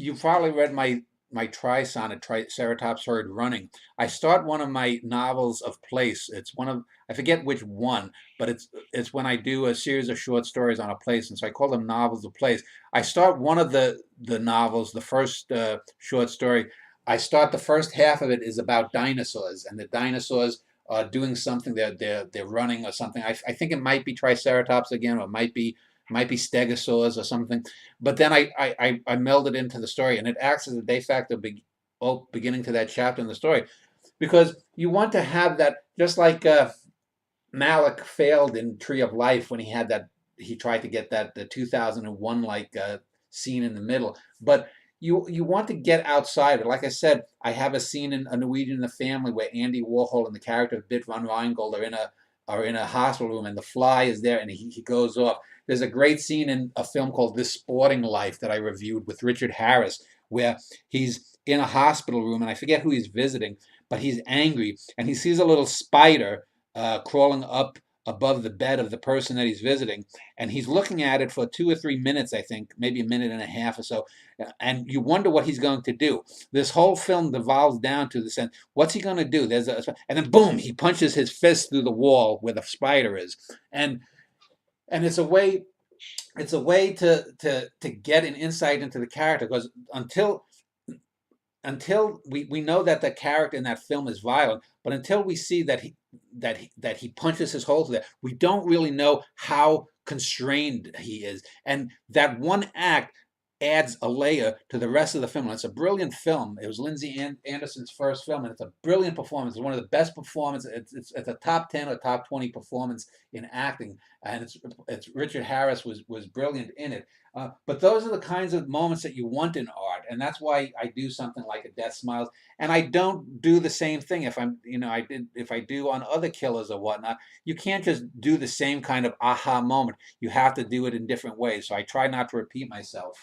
you probably read my Tri-Sonnet, Triceratops Herd Running. I start one of my novels of place. It's one of, I forget which one, but it's when I do a series of short stories on a place, and so I call them novels of place. I start one of the novels, the first short story. I start the first half of it is about dinosaurs, and the dinosaurs are doing something. They're running or something. I think it might be Triceratops again, or it might be Stegosaurs or something. But then I meld it into the story, and it acts as a de facto beginning to that chapter in the story, because you want to have that, just like Malik failed in Tree of Life when he tried to get that the 2001 scene in the middle, but you want to get outside it. Like I said, I have a scene in A Norwegian in the Family where Andy Warhol and the character of Bit von Reingold are in a hospital room, and the fly is there, and he goes off. There's a great scene in a film called This Sporting Life that I reviewed with Richard Harris, where he's in a hospital room, and I forget who he's visiting, but he's angry, and he sees a little spider crawling up above the bed of the person that he's visiting, and he's looking at it for 2 or 3 minutes, I think, maybe a minute and a half or so, and you wonder what he's going to do. This whole film devolves down to the sense, what's he going to do? And then boom, he punches his fist through the wall where the spider is, and and it's a way to get an insight into the character, because until we know that the character in that film is violent, but until we see that he punches his hole to that, we don't really know how constrained he is, and that one act adds a layer to the rest of the film. And it's a brilliant film. It was Lindsay Anderson's first film, and it's a brilliant performance. It's one of the best performances. It's a top 10 or top 20 performance in acting, and it's Richard Harris was brilliant in it. But those are the kinds of moments that you want in art, and that's why I do something like A Death Smiles. And I don't do the same thing if I do on other killers or whatnot. You can't just do the same kind of aha moment. You have to do it in different ways. So I try not to repeat myself.